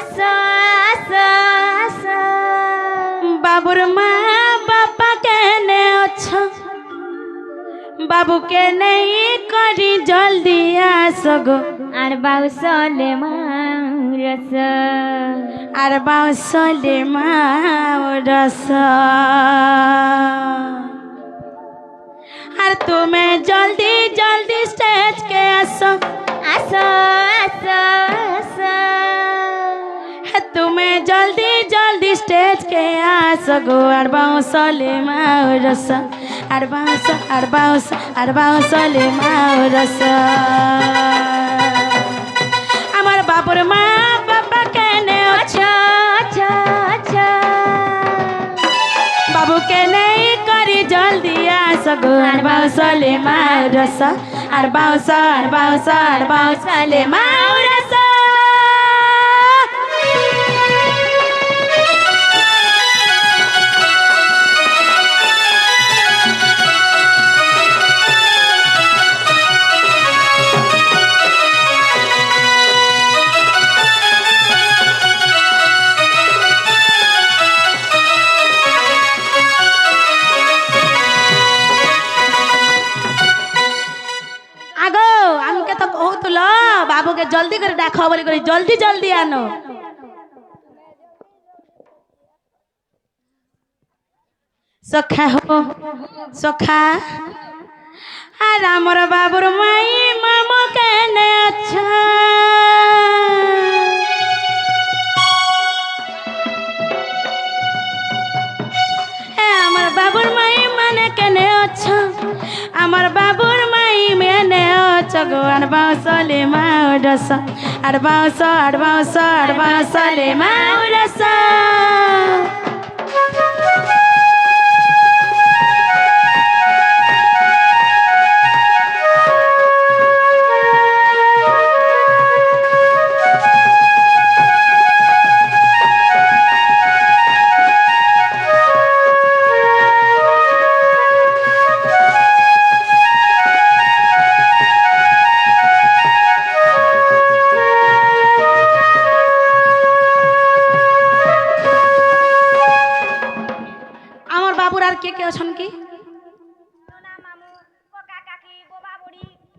আসো আসো আসো বাবুর মা বাপা কেনে অছ বাবুকে নেই করি জলদি আসো গো আর বাউসলে মারস আর বাউসলে মারস আর তুমি জলদি জলদি স্টেজ কে আসো আসো আসো আসো তুমি জলদি জলদি স্টেজ के आसो गो আর বাউসলে মারস আর বাউসলে মারস আমার বাবুর মা বাবা কেনে আচ্ছা আচ্ছা আচ্ছা বাবু কে নেই করি জলদি আসো গো আর বাউসলে মারস আর বাউসলে মারস बाबू के जल्दी कर देखो बोली करी जल्दी जल्दी आनो सखा हो सखा আর আমার বাবুর মাই মামা কেনে আচ্ছা আমার বাবুর মাই মানে কেনে আচ্ছা আমার বাবুর মাই মেনে আচ্ছা গো আর বাউসলে মারস আর বাউসলে মারস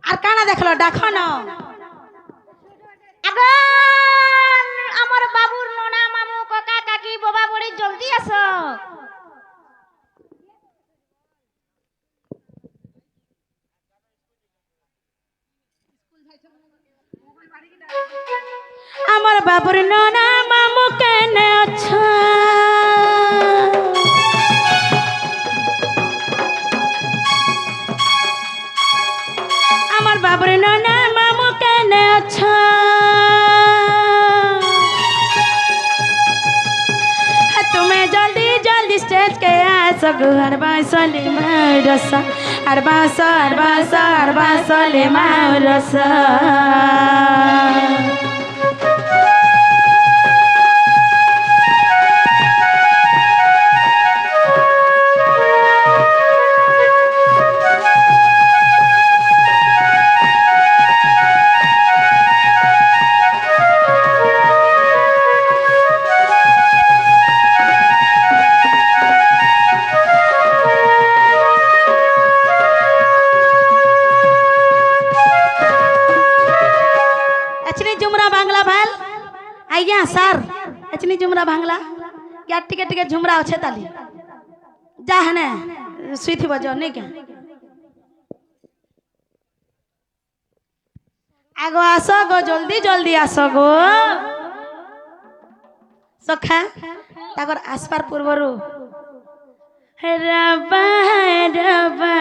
আর কানা দেখলো দেখো না আমার বাবুর নোনা মামু কাকা কাকি বাবা বড়ি জলদি আসো আমার বাবুর নোনা মামু কেনে আছো আমার বাবুর নোনা মামু কেনে আছো তুমি জলদি জলদি স্টেজ के आसो गो আর বাউসলে মারস আর বাউসলে মারস आइया सर एचनी झुमरा भांगला क्या टिके टिके झुमरा अच्छे ताली जा है ना सुई बजाओ नहीं क्या आगो आसो गो जल्दी जल्दी आसो गो सखा ताकर आसपार पूर्वरु रबा रबा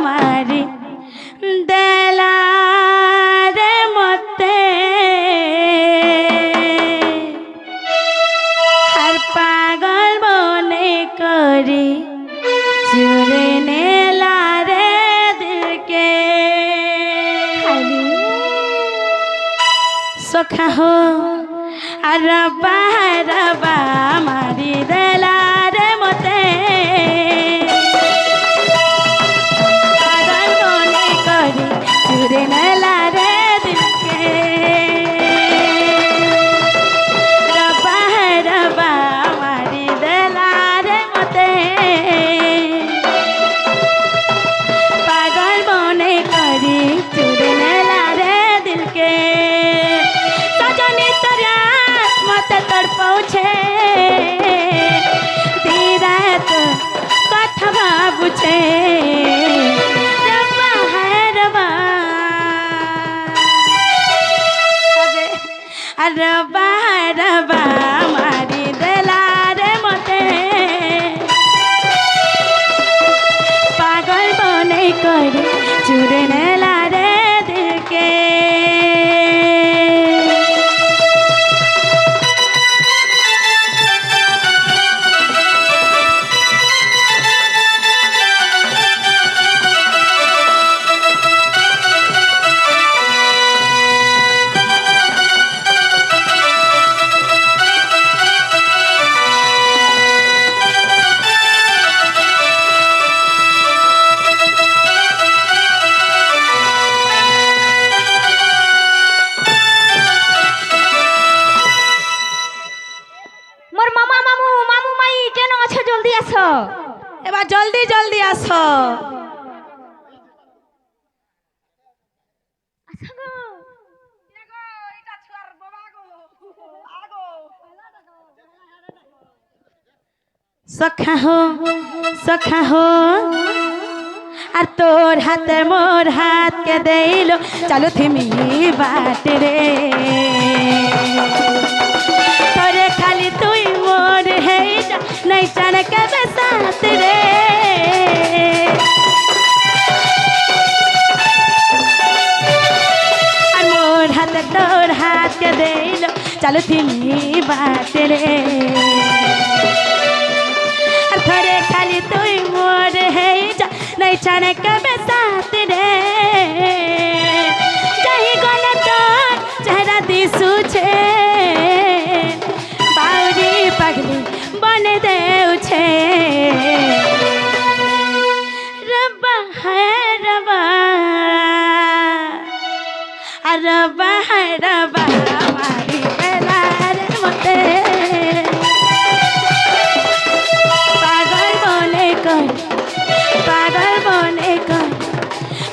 मारी देला रे मते चुरे नेला रे दिल के सखा हो रबा रबा मारी देला रे मते पागल कोने करी चुरे नेला रे दिल के ভিতরে মতে তোর পৌঁছে দিরাত কথা ভাবুছে রব্বা হায় রব্বা আর রব্বা হায় রব্বা মারি দেলা রে মতে পাগল বনে করে চুরে নেলা রে দিলকে মোর মামা মামু মামু মাই কেন আছো জলদি আসো এবার জলদি জলদি আসো আসো গো সখা হো আর তোর হাতে মোর হাত কে দেইল চলো থিমি বাট রে তোরে খালি তুই মোর হেইটা নাই জানে কবে সাথ রে আর মোর হাতে তোর হাত কে দেইল চলো থিমি বাট রে थोड़े खाली तुई मोर है जा नहीं जाने कब साथ रे चाहे गला तो चेहरा दिसू छे बाउरी पगली बने दे उछे रब्बा है रब्बा रब्बा है रब्बा हमारी बेला रे मते पागल बने कर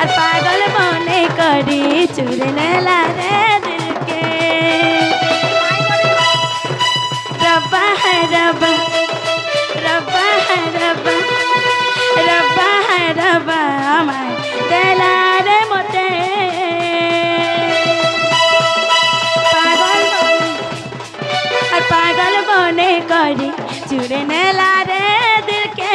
और पागल बने करी चुरे नेला रे दिल के रब्बा है रब्बा रब्बा है रब्बा रब्बा है रब्बा मैं देला रे मोते पागल बने करी चुरे नेला रे दिल के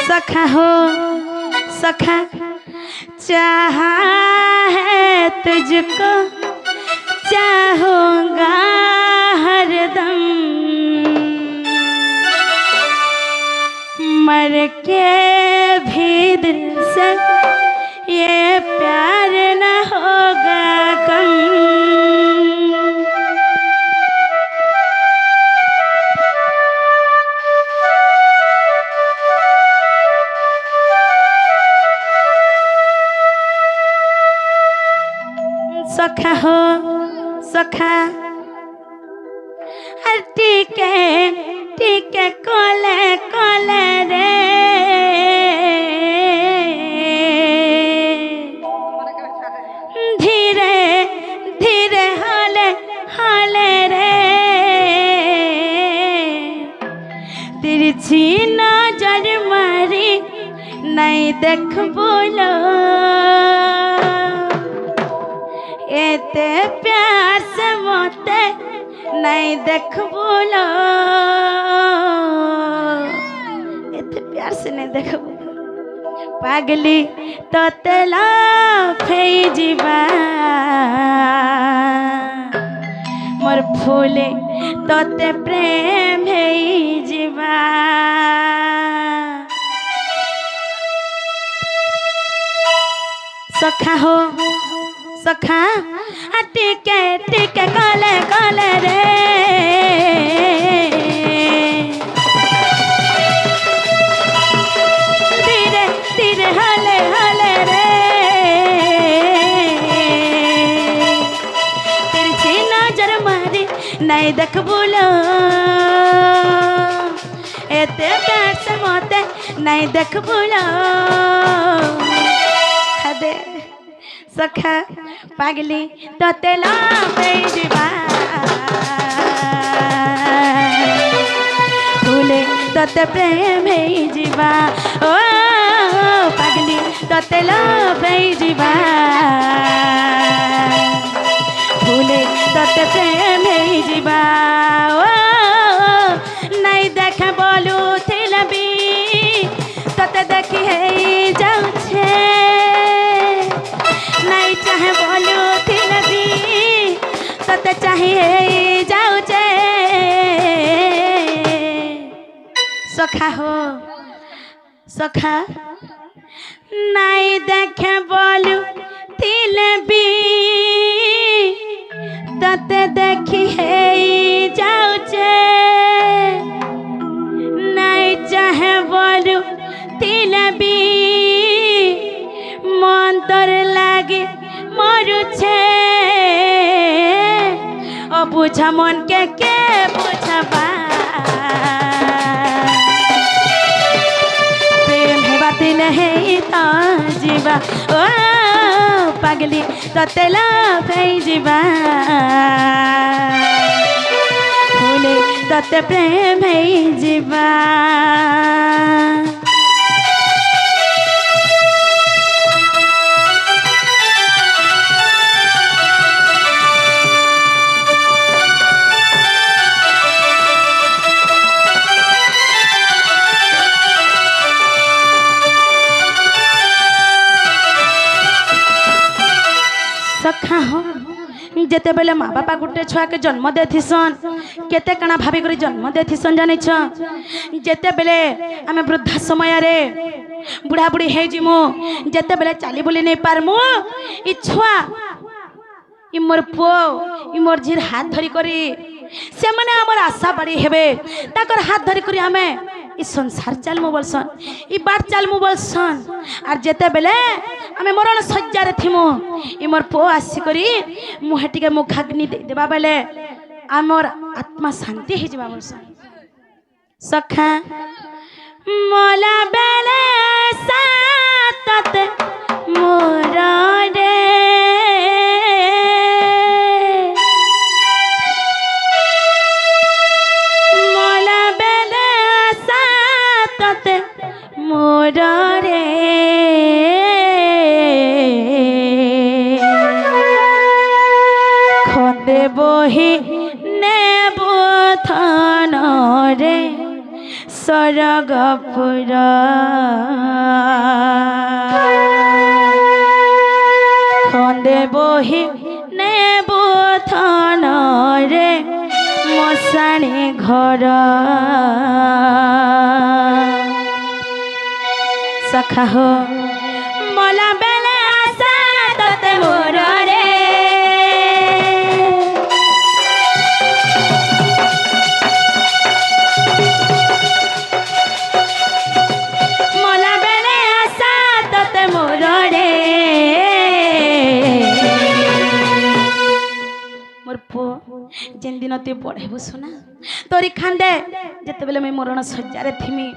सखा हो सखा चाहा है तुझको चाहूंगा हरदम मर के भी दिल से ये प्यार न होगा कम सखा हो सखा टीके टीके कोले कोले रे धीरे धीरे हाले हाले रे तिरछी नजर मारी नहीं देख बोलो एते प्यार से मोते नहीं देख बोलो एते प्यार से नहीं देख बोलो पागली तते लाफेई जिबा मोर फूले तते प्रेम हेई जिबा सखा हो सखा टिके टिके कले कले रे धीरे धीरे हले हले रे तिरछी नजर मारी नहीं देख बोलो एते प्यार से मोते नहीं देख बोलो दे सखा पागली तते लाफेई जिबा फूले तते प्रेम हेई जिबा ओ पागली तते लाफेई जिबा फूले तते प्रेम हेई जिबा ओ नहीं देख बोलू थिलबी तते देखी हेई जाउछे नहीं चाहे बोलू थिलबी तते चाहिए जाउचे सखा हो सखा नहीं देखे बोलू थिलबी तते देखी है जाउचे नहीं चाहे बोलू थिलबी मन तोर लागे मरुछे ओ बुझा मन के बुझबा प्रेम हेबा दिल है तो जीवा ओ पागली तते लाफेई जिबा फूले तते प्रेम हेई जिबा सखा हो जेते बेले माँ बापा गुटे छुआ के जन्म देथिसन केते कणा भाभी करी जन्म देथिसन जाने जेते बेले आमे वृद्धा समय रे बुढ़ा बुढ़ी हे जिमु जेते बेले चाली बुली नहीं पारमु इ छुआ इ मोर पुओ इ मोर झीर हाथ धरी करी से माने हमर आशा बाड़ी हेबे ताकर हाथ धरी करी हमें इ संसार चालमु बोलसन इ बाट चालमु बोलसन आर जेते बेले आमे मरण सज्जार थिमु इ मोर पो आसी करी मुहे टिके मुखाग्नि दे देबा बेले आमर आत्मा शांति हे जबा बोलसन सखा मोला बेले सातत मोर रे मोला बेले सातत मोर रे खंदे बही नेबो थान रे सरगपुर खंदे बही नेबो थान रे मशाणी घर सखा हो मला बेले आशा तते मोर रे मला बेले आशा तते मोर रे मोर पो जेन दिन तु पढ़ेबु सुना तोरी खांदे जेते बेले मैं मरण सज्जारे थिमी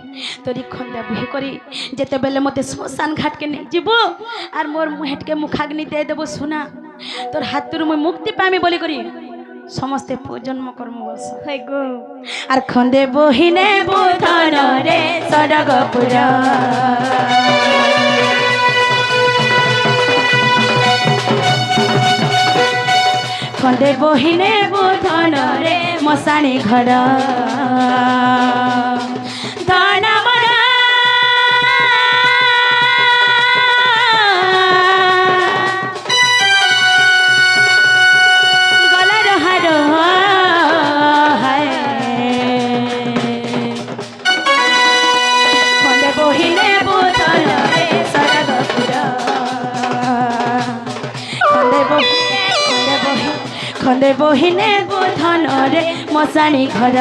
तोरी खंदे बुही करी जेते बेले मते श्मशान घाट के नहीं जीवो आर मोर मुहेट के मुखाग्नि दे देबो सुना तोर हाथुर मैं मुक्ति पामी बोली करी समस्ते जन्म कर्म बस है गो आर खंदे बहिने बुधन रे सरगपुर खंदे बहिने बुधन रे मशाणी घर धन मर ଖଣ୍ଡେ ବୋହିନେ ଗୋଧନରେ ମଶାଣି ଘର।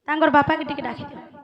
ତାଙ୍କର ବାପାକେ ଟିକେ ଡାକି ଦିଅ।